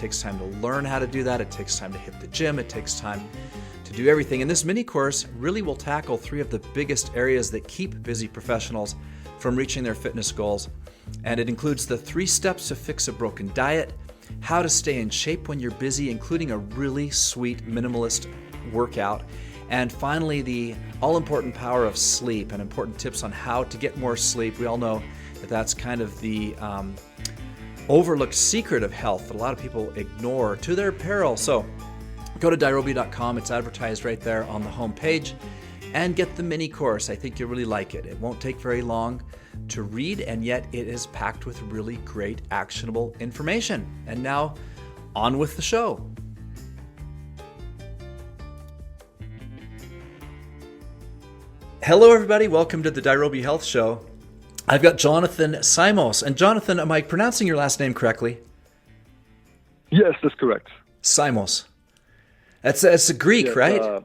takes time to learn how to do that. It takes time to hit the gym. It takes time to do everything. And this mini course really will tackle 3 of the biggest areas that keep busy professionals from reaching their fitness goals. And it includes the 3 steps to fix a broken diet, how to stay in shape when you're busy, including a really sweet minimalist workout, and finally the all-important power of sleep and important tips on how to get more sleep. We all know that that's kind of the overlooked secret of health that a lot of people ignore to their peril. So go to Dairobi.com. It's advertised right there on the home page, and get the mini course. I think you'll really like it. It won't take very long to read, and yet it is packed with really great actionable information. And now on with the show. Hello everybody, welcome to the Dairobi Health Show. I've got Jonathan Simos. And Jonathan, am I pronouncing your last name correctly? Yes, that's correct. Simos. It's a Greek, Yes, right?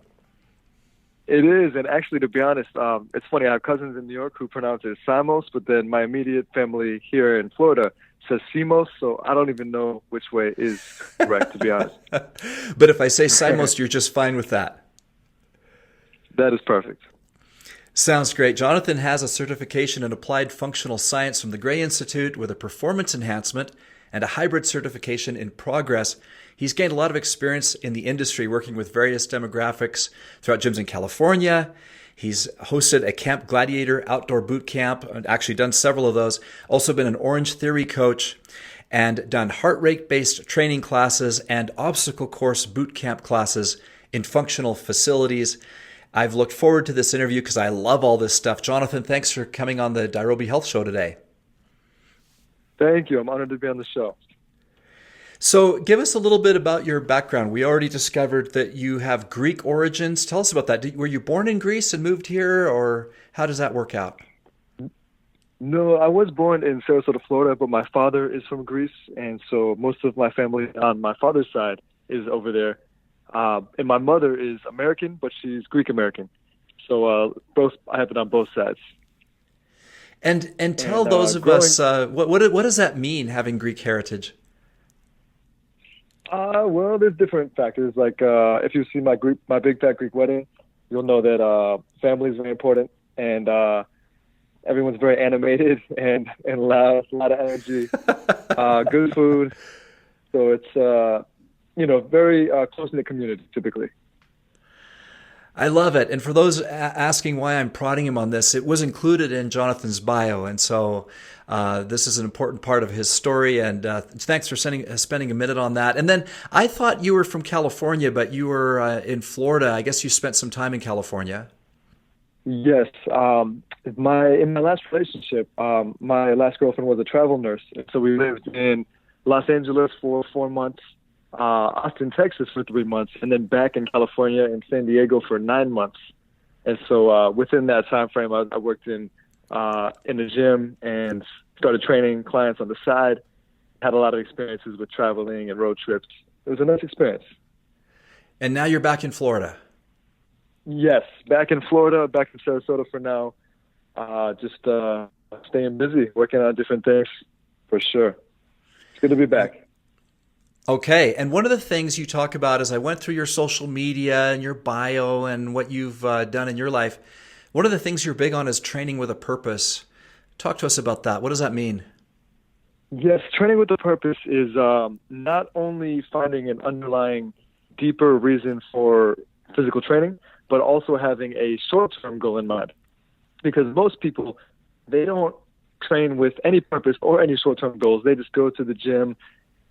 It is, and actually, to be honest, it's funny. I have cousins in New York who pronounce it Simos, but then my immediate family here in Florida says Simos, so I don't even know which way is correct, to be honest. But if I say Simos, you're just fine with that. That is perfect. Sounds great. Jonathan has a certification in applied functional science from the Gray Institute with a performance enhancement and a hybrid certification in progress. He's gained a lot of experience in the industry working with various demographics throughout gyms in California. He's hosted a Camp Gladiator outdoor boot camp and actually done several of those. Also been an Orange Theory coach and done heart rate based training classes and obstacle course boot camp classes in functional facilities. I've looked forward to this interview because I love all this stuff. Jonathan, thanks for coming on the Dairobi Health Show today. Thank you. I'm honored to be on the show. So give us a little bit about your background. We already discovered that you have Greek origins. Tell us about that. Were you born in Greece and moved here, or how does that work out? No, I was born in Sarasota, Florida, but my father is from Greece, and so most of my family on my father's side is over there. And my mother is American, but she's Greek American. So I have it on both sides. And tell those of us, what does that mean, having Greek heritage? Well, there's different factors. Like if you see my big fat Greek wedding, you'll know that family is very important, and everyone's very animated and loud, a lot of energy, good food. So it's very close-knit community typically. I love it. And for those asking why I'm prodding him on this, it was included in Jonathan's bio. And so this is an important part of his story. And thanks for spending a minute on that. And then I thought you were from California, but you were in Florida. I guess you spent some time in California. Yes. In my last relationship, my last girlfriend was a travel nurse. And so we lived in Los Angeles for 4 months, Austin, Texas for 3 months, and then back in California and San Diego for 9 months. And so within that time frame, I worked in the gym and started training clients on the side. Had a lot of experiences with traveling and road trips. It was a nice experience. And now you're back in Florida. Yes, back in Florida, back in Sarasota for now. Just staying busy, working on different things for sure. It's good to be back. Okay. And one of the things you talk about as I went through your social media and your bio and what you've done in your life, one of the things you're big on is training with a purpose. Talk to us about that. What does that mean? Yes, training with a purpose is not only finding an underlying deeper reason for physical training, but also having a short-term goal in mind. Because most people, they don't train with any purpose or any short-term goals. They just go to the gym,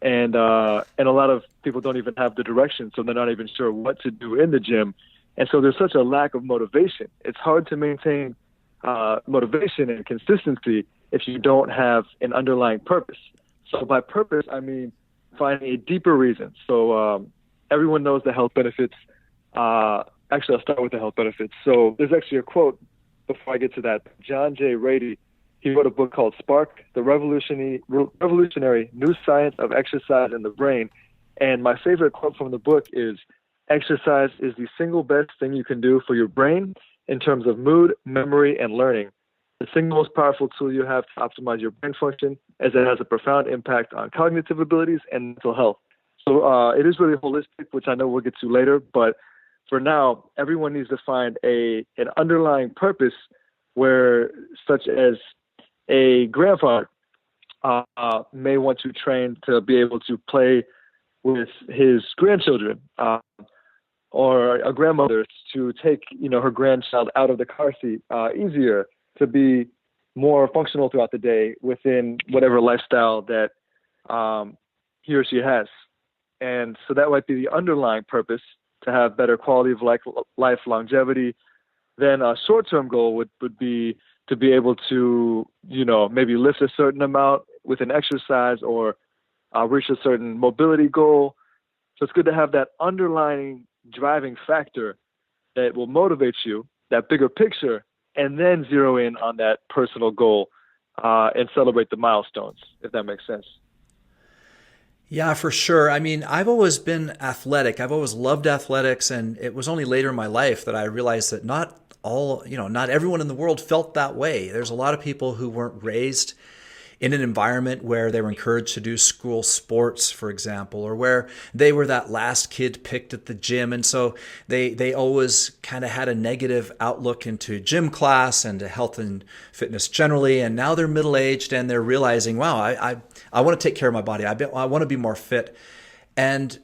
and a lot of people don't even have the direction, so they're not even sure what to do in the gym. And so there's such a lack of motivation. It's hard to maintain motivation and consistency if you don't have an underlying purpose. So by purpose, I mean finding a deeper reason. So everyone knows the health benefits. Actually, I'll start with the health benefits. So there's actually a quote before I get to that. John J. Rady, he wrote a book called Spark, the Revolutionary New Science of Exercise and the Brain. And my favorite quote from the book is, exercise is the single best thing you can do for your brain in terms of mood, memory, and learning. The single most powerful tool you have to optimize your brain function, as it has a profound impact on cognitive abilities and mental health. So it is really holistic, which I know we'll get to later. But for now, everyone needs to find an underlying purpose where, such as a grandfather may want to train to be able to play with his grandchildren, or a grandmother to take her grandchild out of the car seat easier, to be more functional throughout the day within whatever lifestyle that he or she has. And so that might be the underlying purpose, to have better quality of life longevity. Then a short-term goal would be to be able to, maybe lift a certain amount with an exercise, or reach a certain mobility goal. So it's good to have that underlying driving factor that will motivate you, that bigger picture, and then zero in on that personal goal and celebrate the milestones, if that makes sense. Yeah, for sure. I mean, I've always been athletic. I've always loved athletics, and it was only later in my life that I realized that not everyone in the world felt that way. There's a lot of people who weren't raised in an environment where they were encouraged to do school sports, for example, or where they were that last kid picked at the gym. And so they always kind of had a negative outlook into gym class and to health and fitness generally. And now they're middle-aged and they're realizing, wow, I want to take care of my body. I want to be more fit. And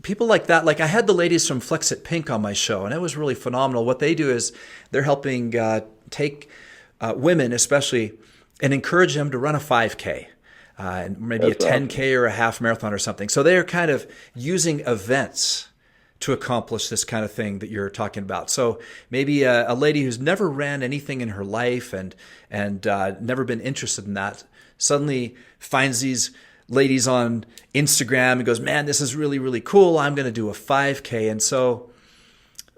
people like that, like I had the ladies from Flex It Pink on my show, and it was really phenomenal. What they do is they're helping take women especially and encourage them to run a 5K, and maybe That's a 10K or a half marathon or something. So they're kind of using events to accomplish this kind of thing that you're talking about. So maybe a lady who's never ran anything in her life and never been interested in that suddenly finds these ladies on Instagram and goes, man, this is really, really cool. I'm going to do a 5K. And so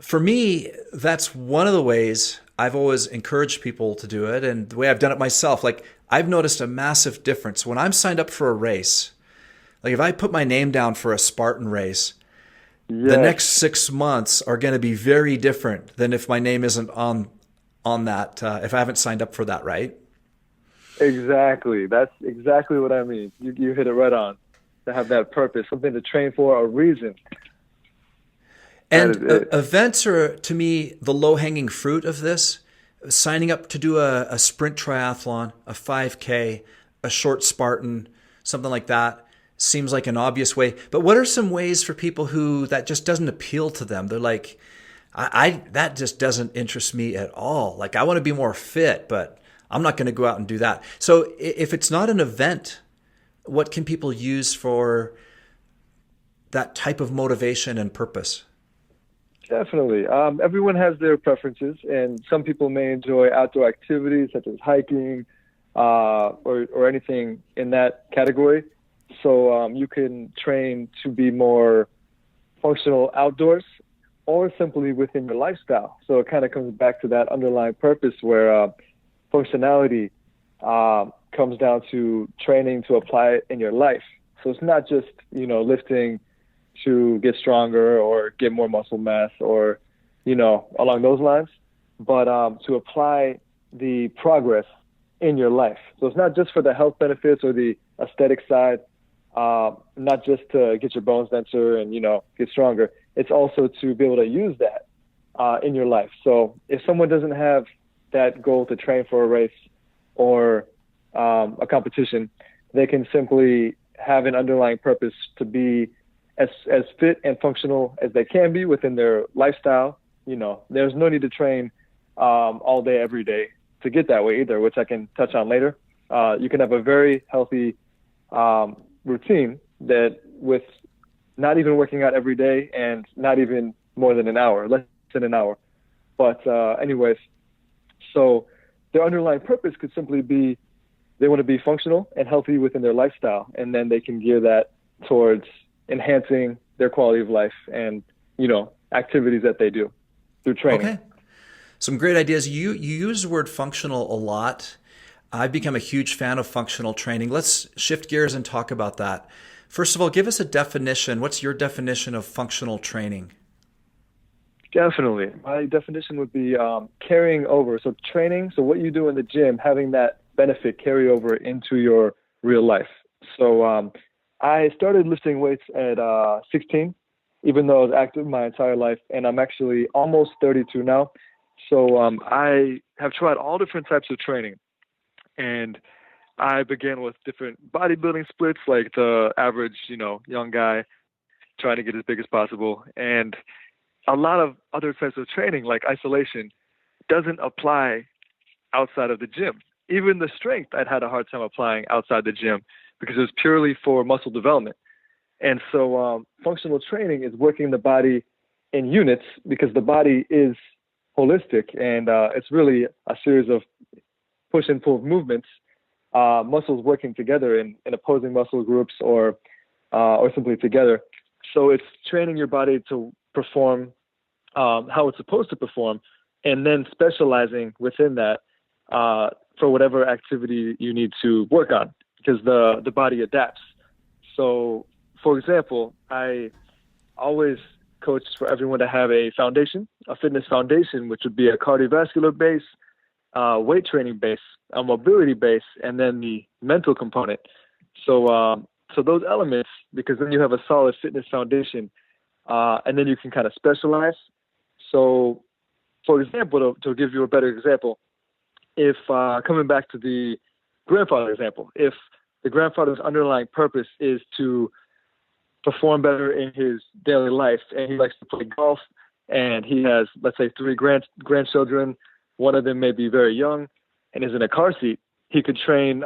for me, that's one of the ways I've always encouraged people to do it, and the way I've done it myself. Like, I've noticed a massive difference when I'm signed up for a race. Like, if I put my name down for a Spartan race, the next 6 months are going to be very different than if my name isn't on that, if I haven't signed up for that, right? Exactly. That's exactly what I mean. You hit it right on. To have that purpose, something to train for, a reason. And events are, to me, the low-hanging fruit of this. Signing up to do a sprint triathlon, a 5K, a short Spartan, something like that, seems like an obvious way. But what are some ways for people who that just doesn't appeal to them? They're like, that just doesn't interest me at all. Like, I want to be more fit, but I'm not going to go out and do that. So if it's not an event, what can people use for that type of motivation and purpose? Definitely. Everyone has their preferences, and some people may enjoy outdoor activities such as hiking or anything in that category. So you can train to be more functional outdoors or simply within your lifestyle. So it kind of comes back to that underlying purpose where functionality comes down to training to apply it in your life. So it's not just, lifting to get stronger or get more muscle mass or, along those lines, but to apply the progress in your life. So it's not just for the health benefits or the aesthetic side, not just to get your bones denser and, get stronger. It's also to be able to use that in your life. So if someone doesn't have that goal to train for a race or a competition, they can simply have an underlying purpose to be as fit and functional as they can be within their lifestyle. There's no need to train all day, every day to get that way either, which I can touch on later. You can have a very healthy routine that with not even working out every day and not even more than an hour, less than an hour. But anyways, so their underlying purpose could simply be they want to be functional and healthy within their lifestyle, and then they can gear that towards enhancing their quality of life and, activities that they do through training. Okay. Some great ideas. You use the word functional a lot. I've become a huge fan of functional training. Let's shift gears and talk about that. First of all, give us a definition. What's your definition of functional training? Definitely. My definition would be carrying over. So training, so what you do in the gym, having that benefit carry over into your real life. So I started lifting weights at 16, even though I was active my entire life, and I'm actually almost 32 now. So I have tried all different types of training, and I began with different bodybuilding splits, like the average, young guy trying to get as big as possible, and a lot of other types of training, like isolation, doesn't apply outside of the gym. Even the strength I'd had a hard time applying outside the gym because it was purely for muscle development. And so functional training is working the body in units because the body is holistic, and it's really a series of push and pull movements, muscles working together in opposing muscle groups or simply together. So it's training your body to perform how it's supposed to perform, and then specializing within that for whatever activity you need to work on, because the body adapts. So, for example, I always coach for everyone to have a foundation, a fitness foundation, which would be a cardiovascular base, weight training base, a mobility base, and then the mental component. So those elements, because then you have a solid fitness foundation, and then you can kind of specialize. So, for example, to give you a better example, if coming back to the grandfather example, if the grandfather's underlying purpose is to perform better in his daily life, and he likes to play golf, and he has, let's say, 3 grandchildren, one of them may be very young and is in a car seat, he could train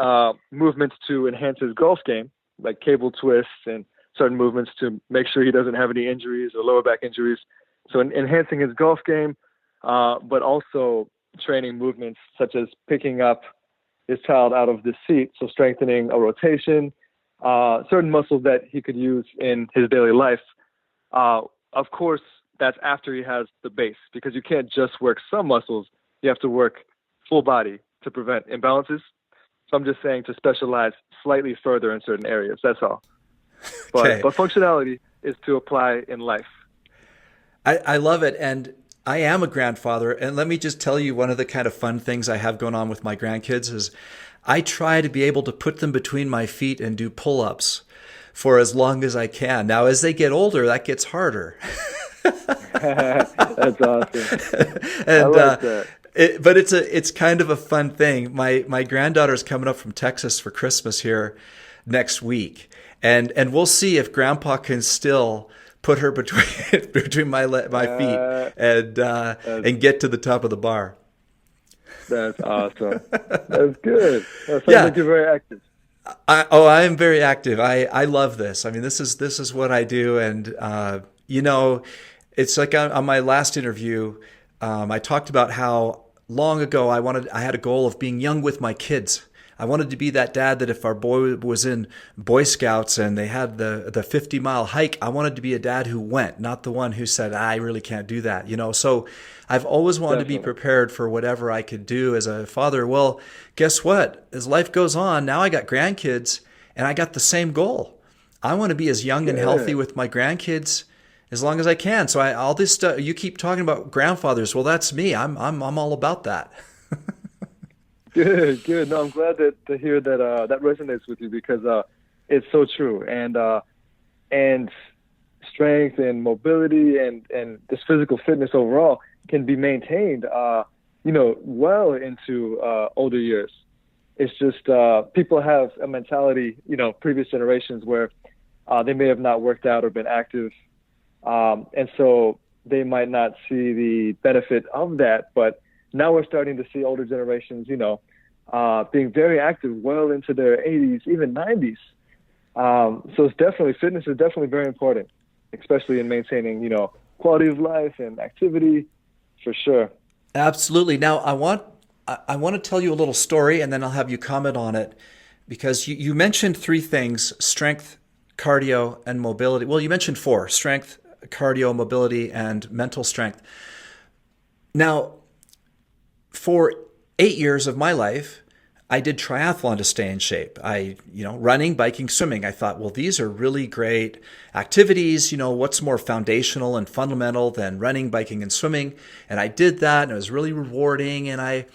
movements to enhance his golf game, like cable twists and certain movements to make sure he doesn't have any injuries or lower back injuries. So enhancing his golf game, but also training movements such as picking up his child out of the seat, so strengthening a rotation, certain muscles that he could use in his daily life. Of course, that's after he has the base, because you can't just work some muscles. You have to work full body to prevent imbalances. So I'm just saying to specialize slightly further in certain areas. That's all. Okay. But functionality is to apply in life. I love it. And I am a grandfather. And let me just tell you, one of the kind of fun things I have going on with my grandkids is I try to be able to put them between my feet and do pull-ups for as long as I can. Now, as they get older, that gets harder. That's awesome. And, I like that. But it's kind of a fun thing. My granddaughter's coming up from Texas for Christmas here next week, and we'll see if Grandpa can still put her between my feet and get to the top of the bar. That's awesome. That's good. That sounds like you're very active. I am very active. I love this. I mean, this is what I do, and it's like on my last interview, I talked about how long ago I had a goal of being young with my kids. I wanted to be that dad that if our boy was in Boy Scouts and they had the 50-mile hike, I wanted to be a dad who went, not the one who said, I really can't do that. So I've always wanted to be prepared for whatever I could do as a father. Well, guess what? As life goes on, now I got grandkids and I got the same goal. I want to be as young and healthy with my grandkids as long as I can. So all this stuff, you keep talking about grandfathers. Well, that's me. I'm all about that. Good. No, I'm glad to hear that that resonates with you, because it's so true. And strength and mobility and this physical fitness overall can be maintained, well into older years. It's just people have a mentality, previous generations where they may have not worked out or been active, and so they might not see the benefit of that. But now we're starting to see older generations, being very active well into their 80s, even 90s. So fitness is definitely very important, especially in maintaining, quality of life and activity, for sure. Absolutely. Now, I want to tell you a little story, and then I'll have you comment on it, because you mentioned 3 things: strength, cardio, and mobility. Well, you mentioned 4: strength, cardio, mobility, and mental strength. Now, for 8 years of my life, I did triathlon to stay in shape. Running, biking, swimming. I thought, well, these are really great activities. What's more foundational and fundamental than running, biking, and swimming? And I did that, and it was really rewarding. And I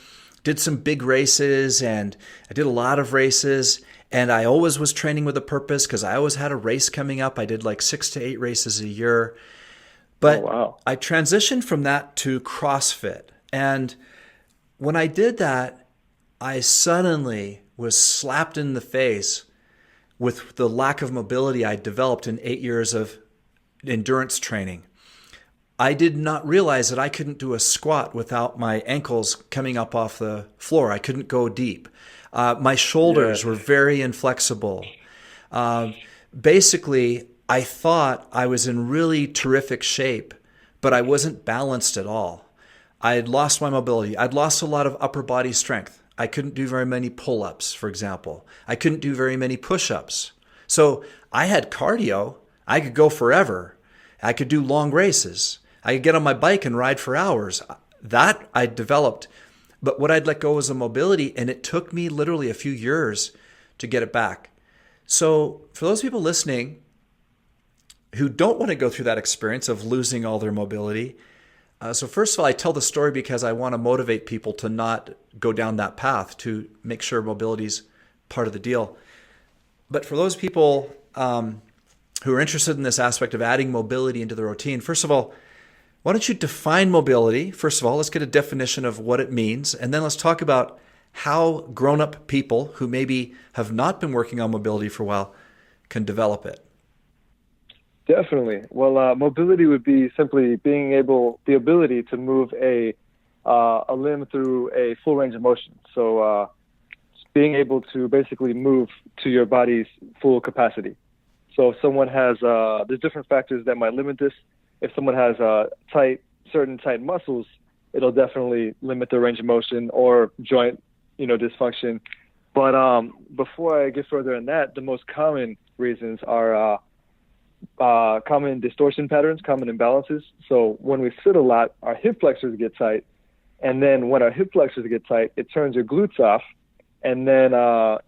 did some big races, and I did a lot of races. And I always was training with a purpose because I always had a race coming up. I did like 6 to 8 races a year. Oh, But wow. I transitioned from that to CrossFit. And when I did that, I suddenly was slapped in the face with the lack of mobility I developed in 8 years of endurance training. I did not realize that I couldn't do a squat without my ankles coming up off the floor. I couldn't go deep. My shoulders were very inflexible. Basically, I thought I was in really terrific shape, but I wasn't balanced at all. I had lost my mobility. I'd lost a lot of upper body strength. I couldn't do very many pull-ups, for example. I couldn't do very many push-ups. So I had cardio. I could go forever. I could do long races. I could get on my bike and ride for hours. That I developed. But what I'd let go was the mobility, and it took me literally a few years to get it back. So for those people listening who don't want to go through that experience of losing all their mobility, so first of all, I tell the story because I want to motivate people to not go down that path, to make sure mobility is part of the deal. But for those people who are interested in this aspect of adding mobility into the routine, first of all, why don't you define mobility? First of all, let's get a definition of what it means. And then let's talk about how grown-up people who maybe have not been working on mobility for a while can develop it. Definitely. Well, mobility would be simply the ability to move a limb through a full range of motion. So being able to basically move to your body's full capacity. So if someone has, there's different factors that might limit this. If someone has certain tight muscles, it'll definitely limit their range of motion or joint, dysfunction. But before I get further in that, the most common reasons are common distortion patterns, common imbalances. So when we sit a lot, our hip flexors get tight. And then when our hip flexors get tight, it turns your glutes off. And then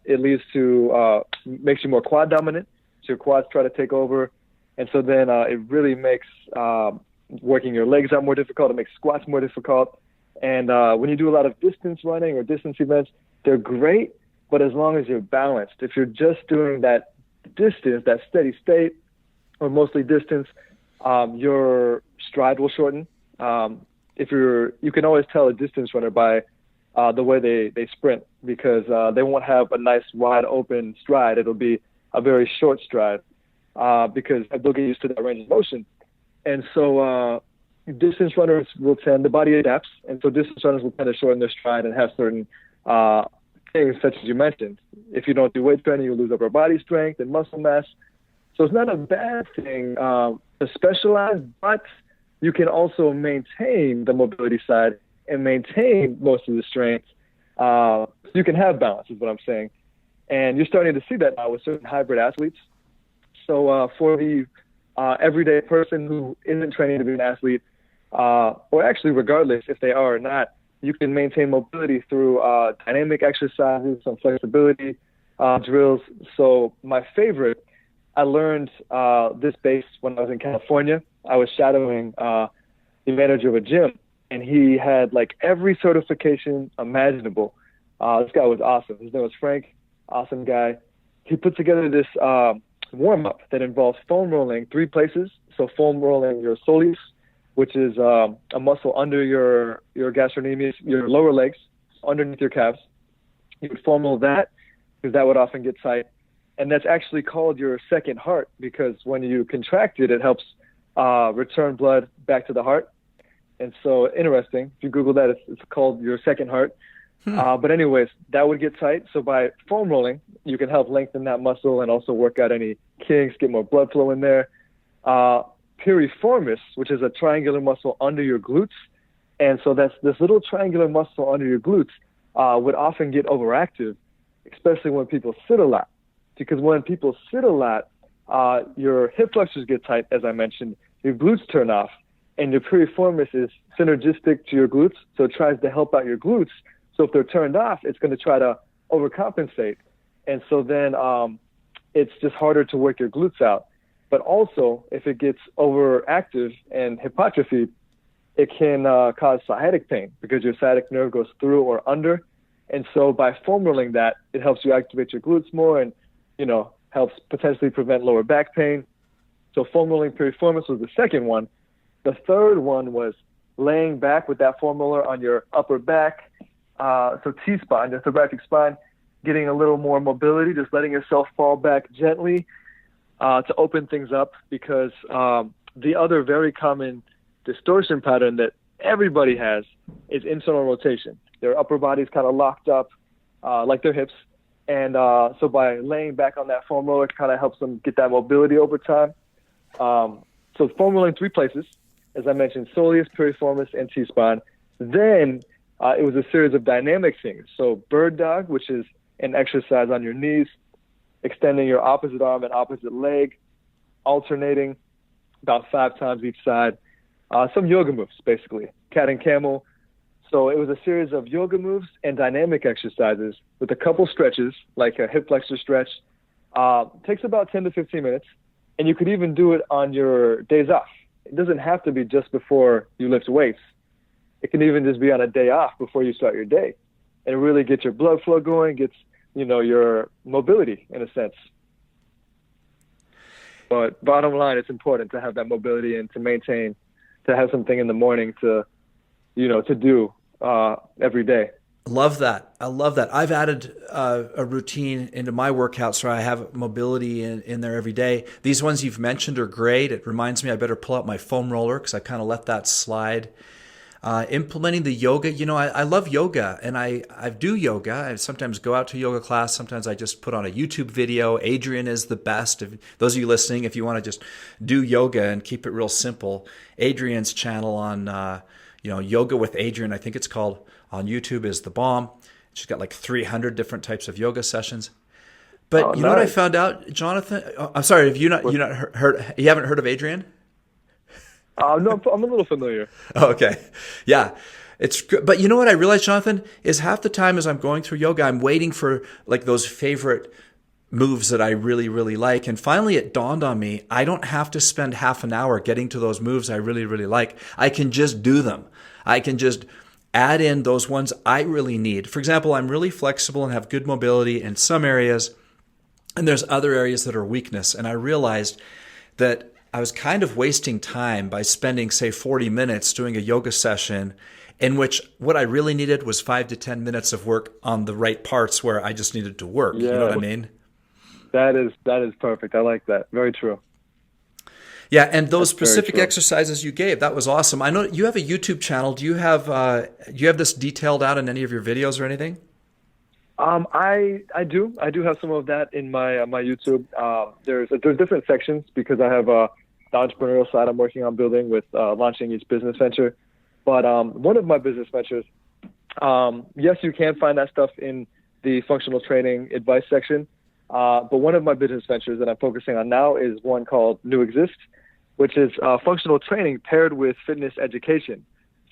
it leads to, makes you more quad dominant. So your quads try to take over. And so then it really makes working your legs out more difficult. It makes squats more difficult. And when you do a lot of distance running or distance events, they're great, but as long as you're balanced. If you're just doing that distance, that steady state, or mostly distance, your stride will shorten. You can always tell a distance runner by the way they sprint, because they won't have a nice wide open stride. It'll be a very short stride because they'll get used to that range of motion. And so distance runners the body adapts, and so distance runners will tend to shorten their stride and have certain things such as you mentioned. If you don't do weight training, you'll lose upper body strength and muscle mass. So it's not a bad thing to specialize, but you can also maintain the mobility side and maintain most of the strength. So you can have balance is what I'm saying. And you're starting to see that now with certain hybrid athletes. So for the everyday person who isn't training to be an athlete, or actually regardless if they are or not, you can maintain mobility through dynamic exercises, some flexibility drills. So my favorite, I learned this base when I was in California. I was shadowing the manager of a gym, and he had like every certification imaginable. This guy was awesome. His name was Frank, awesome guy. He put together this warm-up that involves foam rolling 3 places. So foam rolling your soleus, which is a muscle under your gastrocnemius, your lower legs, underneath your calves. You would foam roll that because that would often get tight. And that's actually called your second heart, because when you contract it, it helps return blood back to the heart. And so interesting. If you Google that, it's called your second heart. But anyways, that would get tight. So by foam rolling, you can help lengthen that muscle and also work out any kinks, get more blood flow in there. Piriformis, which is a triangular muscle under your glutes. And so that's this little triangular muscle under your glutes would often get overactive, especially when people sit a lot. Because when people sit a lot, your hip flexors get tight, as I mentioned, your glutes turn off, and your piriformis is synergistic to your glutes, so it tries to help out your glutes. So if they're turned off, it's going to try to overcompensate. And so then it's just harder to work your glutes out. But also, if it gets overactive and hypertrophied, it can cause sciatic pain, because your sciatic nerve goes through or under, And so by foam rolling that, it helps you activate your glutes more and, helps potentially prevent lower back pain. So foam rolling piriformis was the second one. The third one was laying back with that foam roller on your upper back, so T-spine, your thoracic spine, getting a little more mobility, just letting yourself fall back gently to open things up, because the other very common distortion pattern that everybody has is internal rotation. Their upper body's kind of locked up like their hips. And so by laying back on that foam roller, it kind of helps them get that mobility over time. So foam rolling 3 places, as I mentioned, soleus, piriformis, and T-spine. Then it was a series of dynamic things. So bird dog, which is an exercise on your knees, extending your opposite arm and opposite leg, alternating about 5 times each side. Some yoga moves, basically, cat and camel. So it was a series of yoga moves and dynamic exercises with a couple stretches, like a hip flexor stretch. Takes about 10 to 15 minutes, and you could even do it on your days off. It doesn't have to be just before you lift weights. It can even just be on a day off before you start your day, and it really gets your blood flow going, gets your mobility in a sense. But bottom line, it's important to have that mobility and to maintain, to have something in the morning to do every day. Love that. I love that. I've added a routine into my workouts where I have mobility in there every day. These ones you've mentioned are great. It reminds me I better pull out my foam roller because I kind of let that slide. Implementing the yoga, I love yoga, and I do yoga. I sometimes go out to yoga class. Sometimes I just put on a YouTube video. Adrian is the best. If those of you listening, if you want to just do yoga and keep it real simple, Adrian's channel on Yoga with Adrian, I think it's called, on YouTube, is the bomb. She's got like 300 different types of yoga sessions. But you know what I found out, Jonathan? I'm sorry, have you haven't heard of Adrian? No, I'm a little familiar. Okay. Yeah. It's good. But you know what I realized, Jonathan, is half the time as I'm going through yoga, I'm waiting for like those favorite moves that I really, really like. And finally it dawned on me, I don't have to spend half an hour getting to those moves I really, really like. I can just do them. I can just add in those ones I really need. For example, I'm really flexible and have good mobility in some areas, and there's other areas that are weakness. And I realized that I was kind of wasting time by spending, say, 40 minutes doing a yoga session in which what I really needed was 5 to 10 minutes of work on the right parts where I just needed to work. Yeah. You know what I mean? That is perfect. I like that. Very true. Yeah, and those specific exercises you gave, that was awesome. I know you have a YouTube channel. Do you have this detailed out in any of your videos or anything? I do. I do have some of that in my my YouTube. There's different sections because I have the entrepreneurial side I'm working on building with launching each business venture. But one of my business ventures, yes, you can find that stuff in the functional training advice section. But one of my business ventures that I'm focusing on now is one called New Exist, which is functional training paired with fitness education.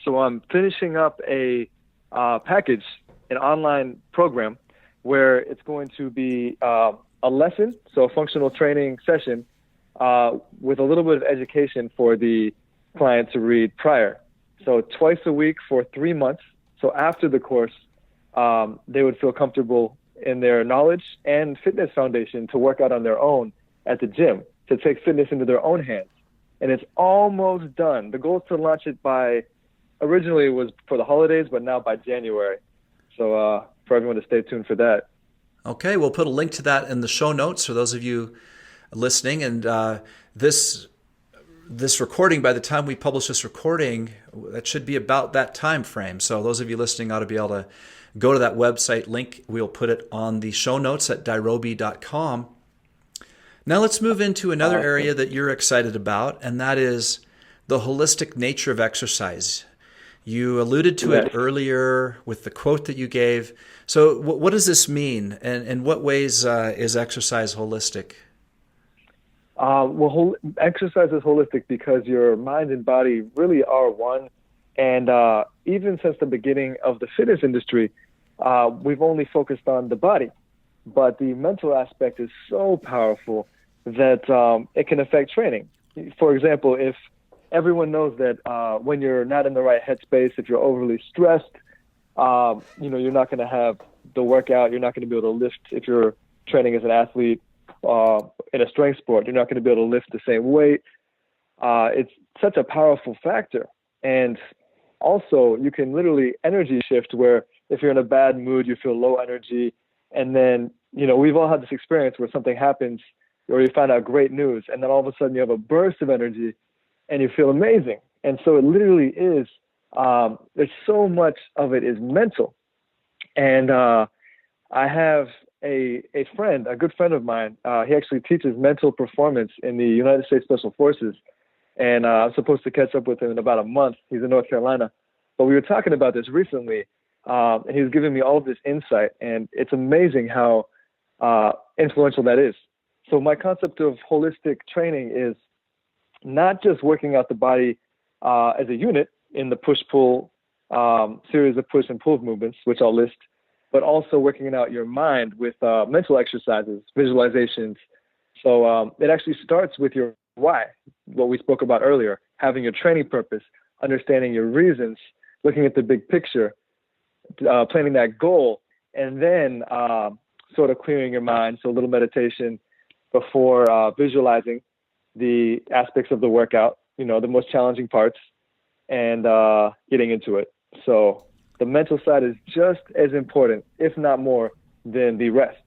So I'm finishing up a package, an online program where it's going to be a lesson, so a functional training session with a little bit of education for the client to read prior. So twice a week for 3 months. So after the course, they would feel comfortable in their knowledge and fitness foundation to work out on their own at the gym, to take fitness into their own hands. And it's almost done. The goal is to launch it originally it was for the holidays, but now by January. So for everyone to stay tuned for that. Okay, we'll put a link to that in the show notes for those of you listening. And this recording, by the time we publish this recording, that should be about that time frame. So those of you listening ought to be able to go to that website link. We'll put it on the show notes at dairobi.com. Now let's move into another area that you're excited about, and that is the holistic nature of exercise. You alluded to it earlier with the quote that you gave. So what does this mean, and in what ways is exercise holistic? Exercise is holistic because your mind and body really are one. And even since the beginning of the fitness industry, we've only focused on the body. But the mental aspect is so powerful that it can affect training. For example, if everyone knows that when you're not in the right headspace, if you're overly stressed, you're not going to have the workout. You're not going to be able to lift if you're training as an athlete in a strength sport. You're not going to be able to lift the same weight. It's such a powerful factor. And also, you can literally energy shift where if you're in a bad mood, you feel low energy. And then, we've all had this experience where something happens or you find out great news, and then all of a sudden you have a burst of energy and you feel amazing. And so it literally is, there's so much of it is mental. And I have a good friend of mine. He actually teaches mental performance in the United States Special Forces. And I'm supposed to catch up with him in about a month. He's in North Carolina. But we were talking about this recently, and he was giving me all of this insight. And it's amazing how influential that is. So my concept of holistic training is not just working out the body as a unit in the push-pull series of push and pull movements, which I'll list, but also working out your mind with mental exercises, visualizations. So it actually starts with your why, what we spoke about earlier, having your training purpose, understanding your reasons, looking at the big picture, planning that goal, and then sort of clearing your mind. So a little meditation before visualizing the aspects of the workout, the most challenging parts, and getting into it. So the mental side is just as important, if not more, than the rest.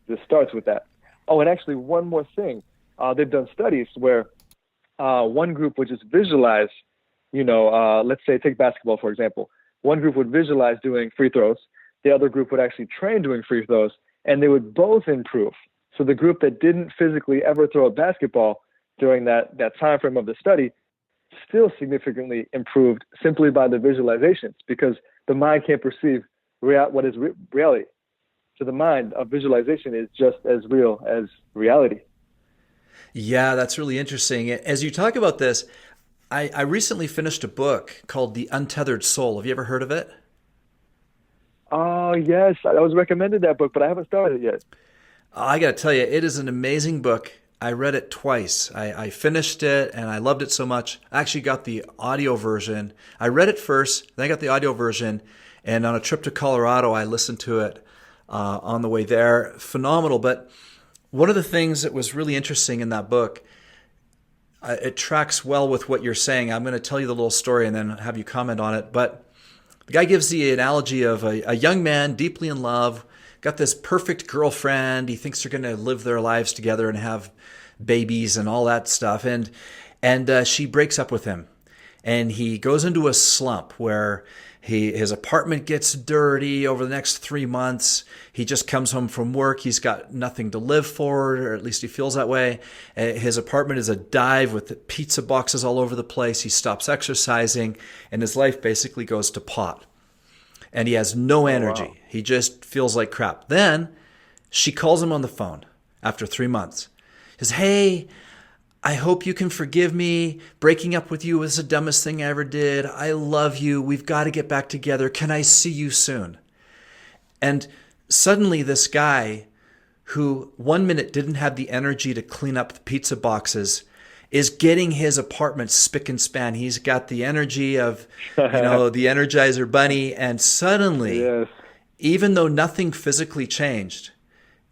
It starts with that. Oh, and actually one more thing. They've done studies where one group would just visualize, let's say take basketball, for example. One group would visualize doing free throws. The other group would actually train doing free throws, and they would both improve. So the group that didn't physically ever throw a basketball during that time frame of the study still significantly improved simply by the visualizations, because the mind can't perceive what is reality. To the mind, a visualization is just as real as reality. Yeah, that's really interesting. As you talk about this, I recently finished a book called The Untethered Soul. Have you ever heard of it? Oh, yes. I was recommended that book, but I haven't started it yet. I got to tell you, it is an amazing book. I read it twice. I finished it and I loved it so much. I actually got the audio version. I read it first, then I got the audio version. And on a trip to Colorado, I listened to it on the way there. Phenomenal. But one of the things that was really interesting in that book, it tracks well with what you're saying. I'm going to tell you the little story and then have you comment on it. But the guy gives the analogy of a young man deeply in love, got this perfect girlfriend. He thinks they're going to live their lives together and have babies and all that stuff. And she breaks up with him. And he goes into a slump where his apartment gets dirty over the next 3 months. He just comes home from work. He's got nothing to live for, or at least he feels that way. His apartment is a dive with pizza boxes all over the place. He stops exercising, and his life basically goes to pot. And he has no energy. Wow. He just feels like crap. Then she calls him on the phone after 3 months. She says, "Hey, I hope you can forgive me. Breaking up with you was the dumbest thing I ever did. I love you. We've got to get back together. Can I see you soon?" And suddenly this guy who 1 minute didn't have the energy to clean up the pizza boxes is getting his apartment spick and span. He's got the energy of, the Energizer Bunny. And suddenly, Yes. even though nothing physically changed,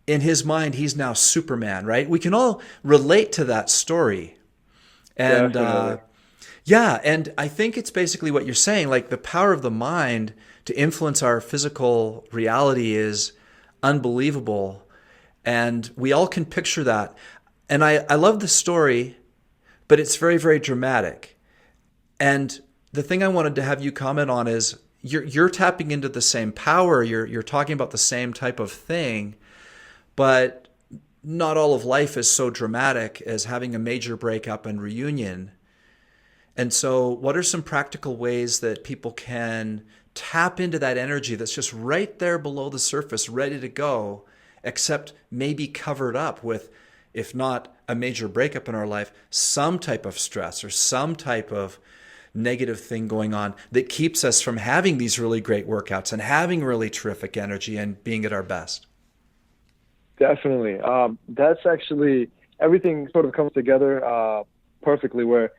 in his mind, he's now Superman, right? We can all relate to that story. And and I think it's basically what you're saying, like the power of the mind to influence our physical reality is unbelievable. And we all can picture that. And I love the story, but it's very, very dramatic. And the thing I wanted to have you comment on is you're tapping into the same power. You're talking about the same type of thing, but not all of life is so dramatic as having a major breakup and reunion. And so what are some practical ways that people can tap into that energy that's just right there below the surface, ready to go, except maybe covered up with, if not a major breakup in our life, some type of stress or some type of negative thing going on that keeps us from having these really great workouts and having really terrific energy and being at our best? Definitely. That's actually, everything sort of comes together perfectly where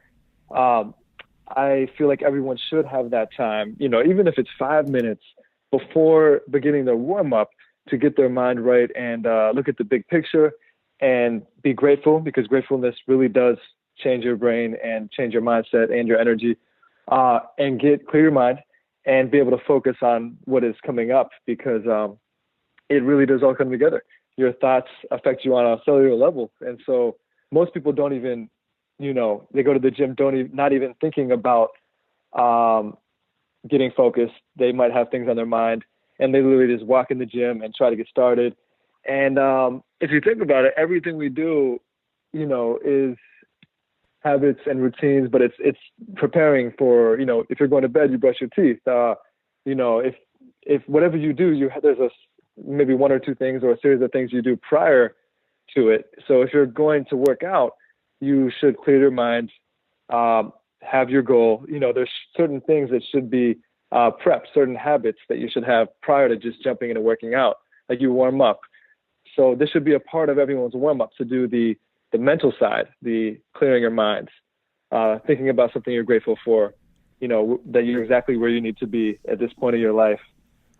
I feel like everyone should have that time, even if it's 5 minutes before beginning their warm up to get their mind right and look at the big picture and be grateful, because gratefulness really does change your brain and change your mindset and your energy, and clear your mind and be able to focus on what is coming up, because it really does all come together. Your thoughts affect you on a cellular level. And so most people don't even, they go to the gym, not even thinking about getting focused. They might have things on their mind, and they literally just walk in the gym and try to get started. And if you think about it, everything we do, is habits and routines, but it's preparing for, if you're going to bed, you brush your teeth. If whatever you do, there's maybe one or two things or a series of things you do prior to it. So if you're going to work out, you should clear your mind, have your goal. There's certain things that should be prepped, certain habits that you should have prior to just jumping into working out, like you warm up. So this should be a part of everyone's warm up, to do the mental side, the clearing your minds, thinking about something you're grateful for, that you're exactly where you need to be at this point of your life.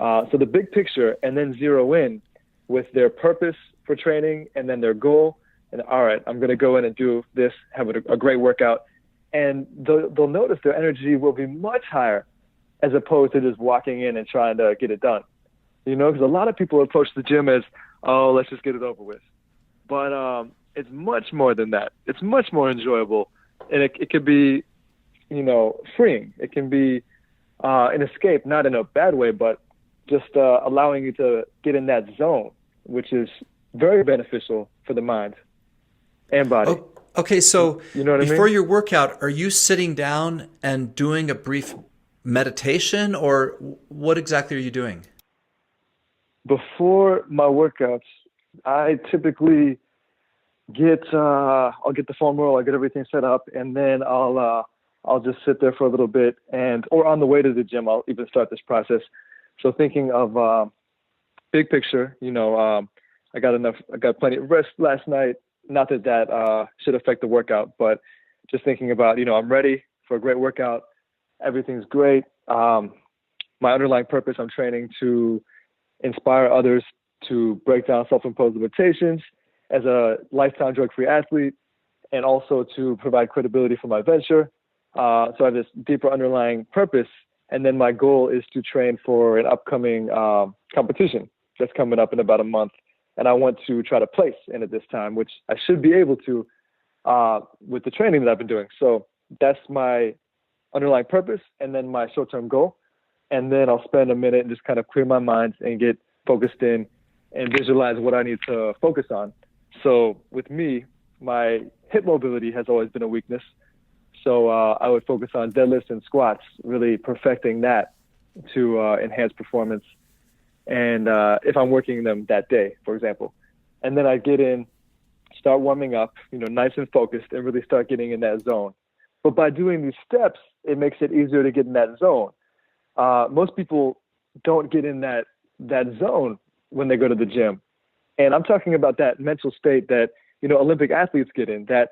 So the big picture, and then zero in with their purpose for training and then their goal. And all right, I'm going to go in and do this, have a great workout. And they'll notice their energy will be much higher as opposed to just walking in and trying to get it done. Because a lot of people approach the gym as, oh, let's just get it over with. But it's much more than that. It's much more enjoyable. And it could be, freeing. It can be an escape, not in a bad way, but just allowing you to get in that zone, which is very beneficial for the mind and body. Oh, okay, so before your workout, are you sitting down and doing a brief meditation, or what exactly are you doing? Before my workouts, I typically I'll get the foam roll, I'll get everything set up, and then I'll just sit there for a little bit, or on the way to the gym, I'll even start this process. So thinking of big picture, I got plenty of rest last night. Not that should affect the workout, but just thinking about, I'm ready for a great workout. Everything's great. My underlying purpose, I'm training to inspire others to break down self-imposed limitations as a lifetime drug-free athlete, and also to provide credibility for my venture. So I have this deeper underlying purpose. And then my goal is to train for an upcoming competition that's coming up in about a month. And I want to try to place in it this time, which I should be able to with the training that I've been doing. So that's my underlying purpose, and then my short-term goal. And then I'll spend a minute and just kind of clear my mind and get focused in and visualize what I need to focus on. So with me, my hip mobility has always been a weakness. So I would focus on deadlifts and squats, really perfecting that to enhance performance. And if I'm working them that day, for example, and then I get in, start warming up, nice and focused, and really start getting in that zone. But by doing these steps, it makes it easier to get in that zone. Most people don't get in that zone when they go to the gym. And I'm talking about that mental state that, Olympic athletes get in, that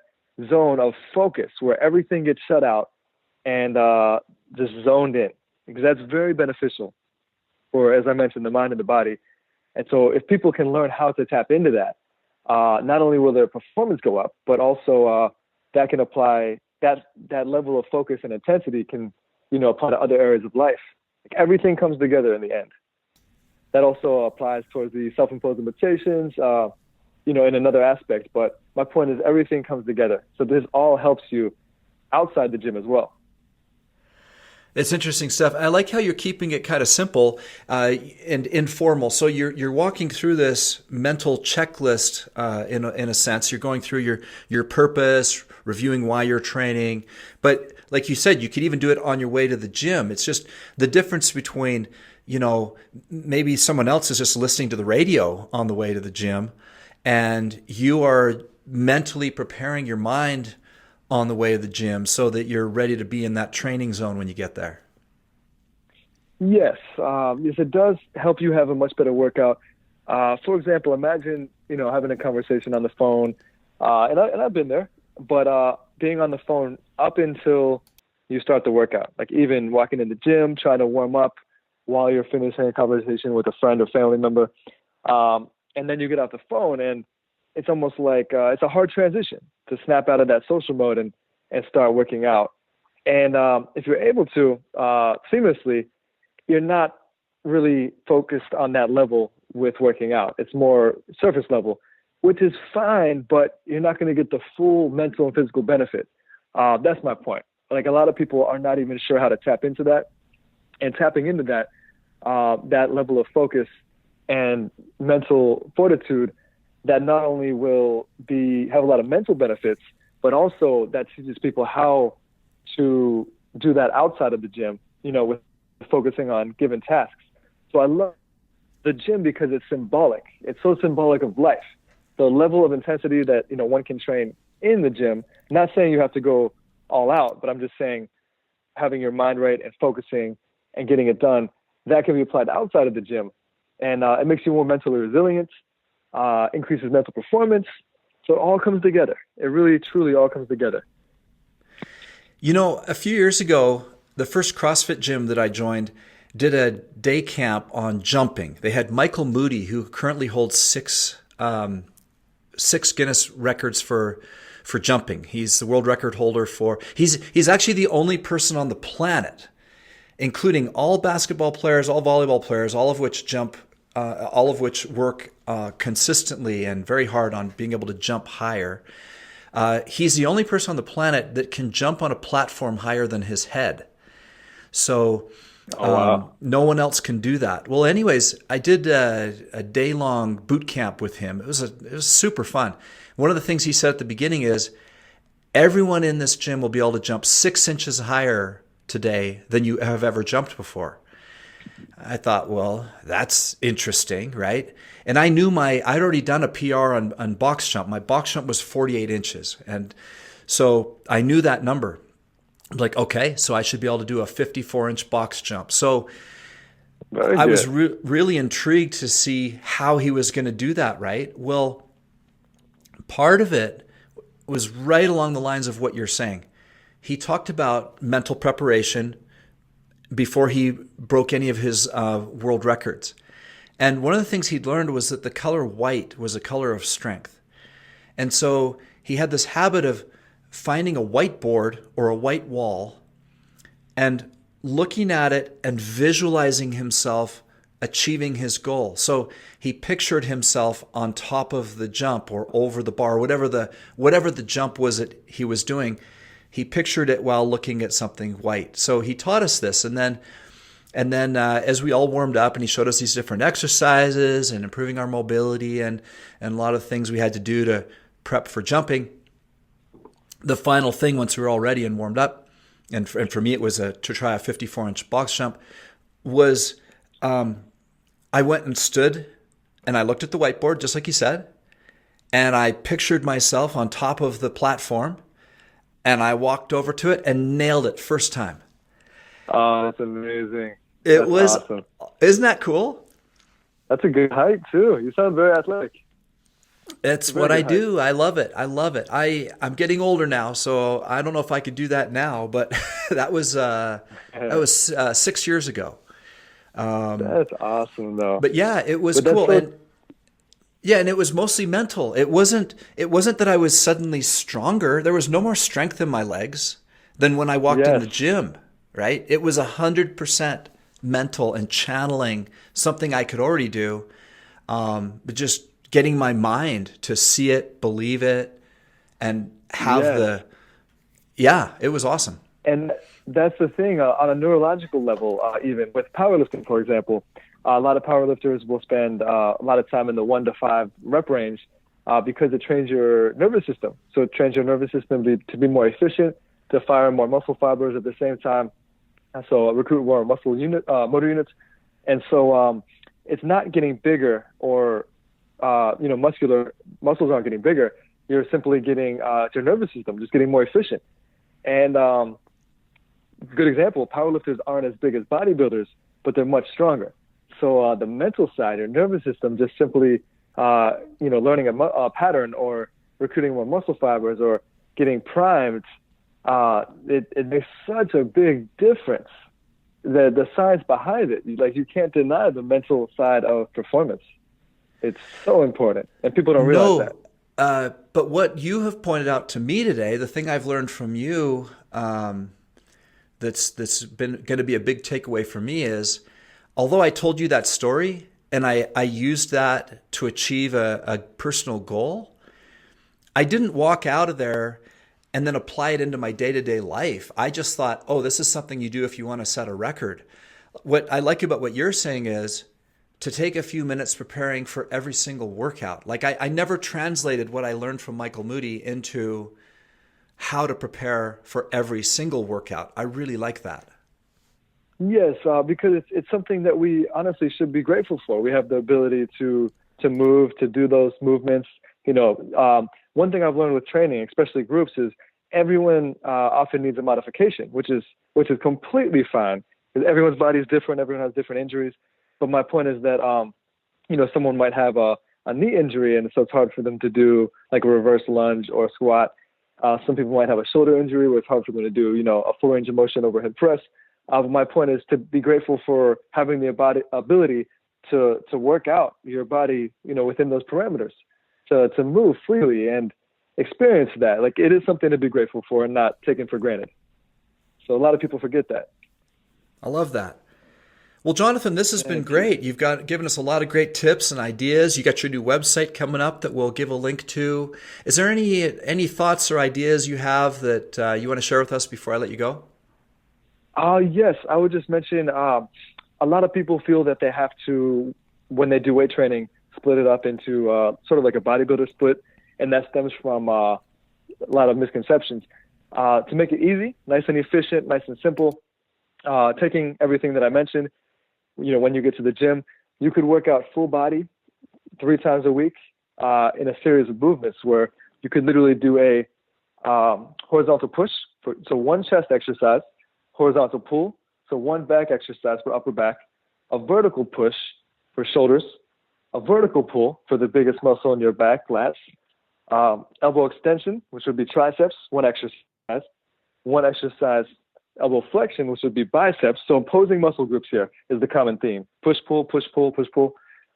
zone of focus where everything gets shut out and just zoned in, because that's very beneficial for, as I mentioned, the mind and the body. And so if people can learn how to tap into that, not only will their performance go up, but also that can apply, that level of focus and intensity can, apply to other areas of life. Like everything comes together in the end. That also applies towards the self-imposed limitations, in another aspect. But my point is everything comes together. So this all helps you outside the gym as well. It's interesting stuff. I like how you're keeping it kind of simple and informal. So you're walking through this mental checklist in a sense. You're going through your purpose, reviewing why you're training. But like you said, you could even do it on your way to the gym. It's just the difference between, maybe someone else is just listening to the radio on the way to the gym, and you are mentally preparing your mind on the way to the gym so that you're ready to be in that training zone when you get there. Yes, it does help you have a much better workout. For example, imagine, having a conversation on the phone, and I've been there, but being on the phone up until you start the workout, like even walking in the gym, trying to warm up, while you're finishing a conversation with a friend or family member. And then you get off the phone, and it's almost like it's a hard transition to snap out of that social mode and start working out. And if you're able to seamlessly, you're not really focused on that level with working out. It's more surface level, which is fine, but you're not going to get the full mental and physical benefit. That's my point. Like, a lot of people are not even sure how to tap into that, and tapping into that, that level of focus and mental fortitude, that not only will have a lot of mental benefits, but also that teaches people how to do that outside of the gym, with focusing on given tasks. So I love the gym because it's symbolic. It's so symbolic of life. The level of intensity that, one can train in the gym, not saying you have to go all out, but I'm just saying having your mind right and focusing and getting it done, that can be applied outside of the gym. And it makes you more mentally resilient, increases mental performance. So it all comes together. It really, truly all comes together. A few years ago, the first CrossFit gym that I joined did a day camp on jumping. They had Michael Moody, who currently holds six Guinness records for jumping. He's the world record holder he's actually the only person on the planet, including all basketball players, all volleyball players, all of which work consistently and very hard on being able to jump higher. He's the only person on the planet that can jump on a platform higher than his head. So wow. No one else can do that. Well, anyways, I did a day-long boot camp with him. It was super fun. One of the things he said at the beginning is, everyone in this gym will be able to jump 6 inches higher today than you have ever jumped before. I thought, well, that's interesting, right? And I knew I'd already done a PR on box jump. My box jump was 48 inches. And so I knew that number. I'm like, okay, so I should be able to do a 54-inch box jump. So I was really intrigued to see how he was going to do that, right? Well, part of it was right along the lines of what you're saying. He talked about mental preparation before he broke any of his world records. And one of the things he'd learned was that the color white was a color of strength. And so he had this habit of finding a whiteboard or a white wall and looking at it and visualizing himself achieving his goal. So he pictured himself on top of the jump or over the bar, whatever the jump was that he was doing. He pictured it while looking at something white. So he taught us this, and then as we all warmed up, and he showed us these different exercises and improving our mobility and a lot of things we had to do to prep for jumping. The final thing, once we were all ready and warmed up, and for me it was to try a 54-inch box jump, was I went and stood and I looked at the whiteboard, just like he said, and I pictured myself on top of the platform, and I walked over to it and nailed it first time. Oh, that's amazing. It was awesome. Isn't that cool? That's a good height too. You sound very athletic. It's what I do. I love it. I'm getting older now, so I don't know if I could do that now, but that was 6 years ago. That's awesome though. But yeah, it was cool. And it was mostly mental. It wasn't that I was suddenly stronger. There was no more strength in my legs than when I walked in the gym, right? It was 100% mental and channeling something I could already do, but just getting my mind to see it, believe it, and have it was awesome. And that's the thing, on a neurological level, even with powerlifting, for example, a lot of powerlifters will spend a lot of time in the 1 to 5 rep range because it trains your nervous system. So it trains your nervous system to be more efficient, to fire more muscle fibers at the same time, so recruit more motor units. And so it's not getting bigger or muscles aren't getting bigger. You're simply getting your nervous system just getting more efficient. And good example, powerlifters aren't as big as bodybuilders, but they're much stronger. So the mental side, your nervous system, just simply learning a pattern or recruiting more muscle fibers or getting primed, it makes such a big difference. the science behind it. Like, you can't deny the mental side of performance. It's so important, and people don't realize that. But what you have pointed out to me today, the thing I've learned from you, that's been going to be a big takeaway for me is, although I told you that story and I used that to achieve a personal goal, I didn't walk out of there and then apply it into my day-to-day life. I just thought, oh, this is something you do if you want to set a record. What I like about what you're saying is to take a few minutes preparing for every single workout. Like, I never translated what I learned from Michael Moody into how to prepare for every single workout. I really like that. Yes, because it's something that we honestly should be grateful for. We have the ability to move, to do those movements. One thing I've learned with training, especially groups, is everyone often needs a modification, which is completely fine, because everyone's body is different. Everyone has different injuries. But my point is that someone might have a knee injury, and so it's hard for them to do like a reverse lunge or a squat. Some people might have a shoulder injury where it's hard for them to do, a full range of motion overhead press. But my point is to be grateful for having the ability to work out your body, within those parameters, to move freely and experience that. Like, it is something to be grateful for and not taken for granted. So a lot of people forget that. I love that. Well, Jonathan, this has been great. You've given us a lot of great tips and ideas. You got your new website coming up that we'll give a link to. Is there any thoughts or ideas you have that you want to share with us before I let you go? Yes, I would just mention a lot of people feel that they have to, when they do weight training, split it up into sort of like a bodybuilder split, and that stems from a lot of misconceptions. To make it easy, nice and efficient, nice and simple, taking everything that I mentioned, when you get to the gym, you could work out full body 3 times a week in a series of movements where you could literally do a horizontal push, so one chest exercise, horizontal pull, so one back exercise for upper back, a vertical push for shoulders, a vertical pull for the biggest muscle in your back, lats, elbow extension, which would be triceps, one exercise, elbow flexion, which would be biceps. So opposing muscle groups here is the common theme. Push, pull, push, pull, push, pull.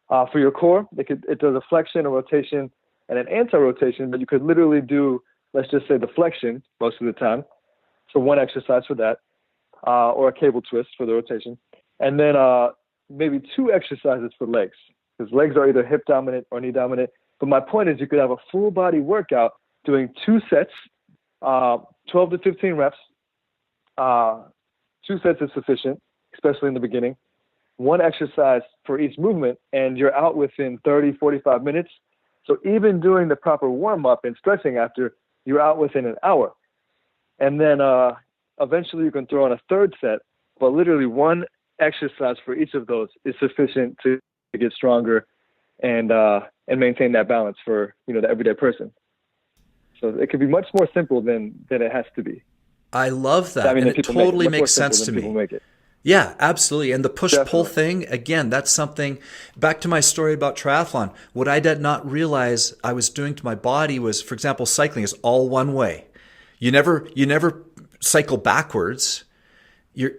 For your core, it does a flexion, a rotation, and an anti-rotation, but you could literally do, let's just say, the flexion most of the time. So one exercise for that, or a cable twist for the rotation. And then maybe 2 exercises for legs, because legs are either hip dominant or knee dominant. But my point is you could have a full body workout doing 2 sets, 12 to 15 reps. 2 sets is sufficient, especially in the beginning. 1 exercise for each movement, and you're out within 30, 45 minutes. So even doing the proper warm-up and stretching after, you're out within an hour. And then eventually you can throw in a 3rd set, but literally 1 exercise for each of those is sufficient to get stronger and maintain that balance for the everyday person. So it could be much more simple than it has to be. I love that. And it totally makes sense to me. Yeah, absolutely. And the push-pull thing, again, that's something, back to my story about triathlon, what I did not realize I was doing to my body was, for example, cycling is all one way. You never cycle backwards. You're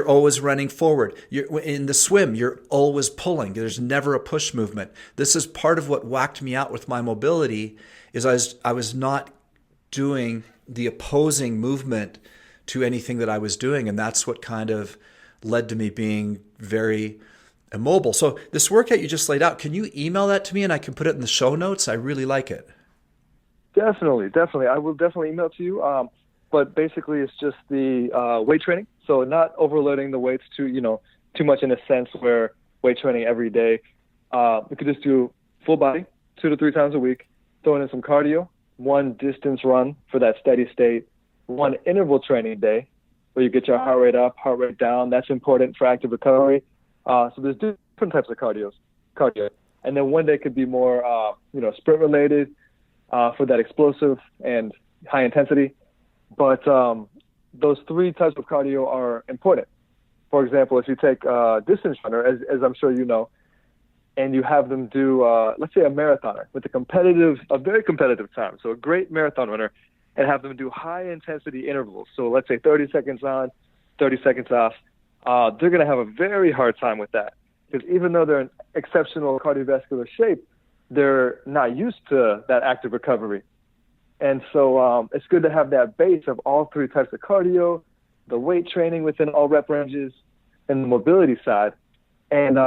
always running forward. In the swim, you're always pulling. There's never a push movement. This is part of what whacked me out with my mobility, is I was not doing the opposing movement to anything that I was doing. And that's what kind of led to me being very immobile. So this workout you just laid out, can you email that to me and I can put it in the show notes? I really like it. Definitely. I will definitely email it to you. But basically it's just the weight training. So not overloading the weights too much in a sense where weight training every day. We could just do full body 2 to 3 times a week, throwing in some cardio, 1 distance run for that steady state, 1 interval training day where you get your heart rate up, heart rate down. That's important for active recovery. So there's different types of cardio. And then 1 day could be more, sprint related for that explosive and high intensity. But those 3 types of cardio are important. For example, if you take a distance runner, as I'm sure you know, and you have them do, let's say, a marathoner with a very competitive time, so a great marathon runner, and have them do high-intensity intervals. So let's say 30 seconds on, 30 seconds off, they're going to have a very hard time with that. Because even though they're in exceptional cardiovascular shape, they're not used to that active recovery. And so it's good to have that base of all three types of cardio, the weight training within all rep ranges, and the mobility side. And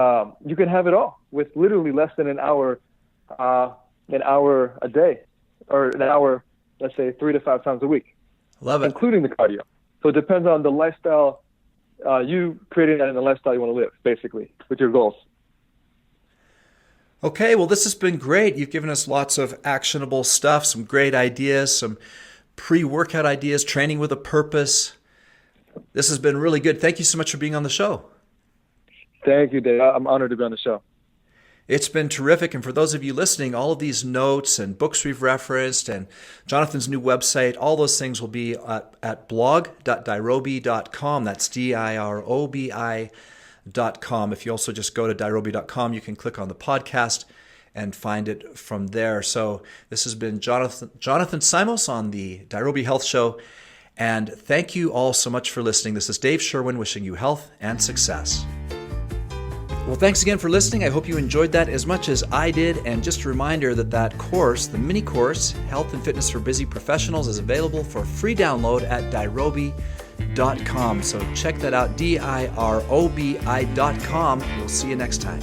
you can have it all with literally less than an hour a day, or an hour, let's say 3 to 5 times a week. Love it. Including the cardio. So it depends on the lifestyle, you creating that in the lifestyle you want to live, basically, with your goals. Okay, well, this has been great. You've given us lots of actionable stuff, some great ideas, some pre-workout ideas, training with a purpose. This has been really good. Thank you so much for being on the show. Thank you, Dave. I'm honored to be on the show. It's been terrific. And for those of you listening, all of these notes and books we've referenced and Jonathan's new website, all those things will be at blog.dirobi.com. That's DIROBI.com. If you also just go to dirobi.com, you can click on the podcast and find it from there. So this has been Jonathan Simos on the Dirobi Health Show. And thank you all so much for listening. This is Dave Sherwin wishing you health and success. Well, thanks again for listening. I hope you enjoyed that as much as I did. And just a reminder that course, the mini course, Health and Fitness for Busy Professionals, is available for free download at dirobi.com. So check that out, DIROBI.com. We'll see you next time.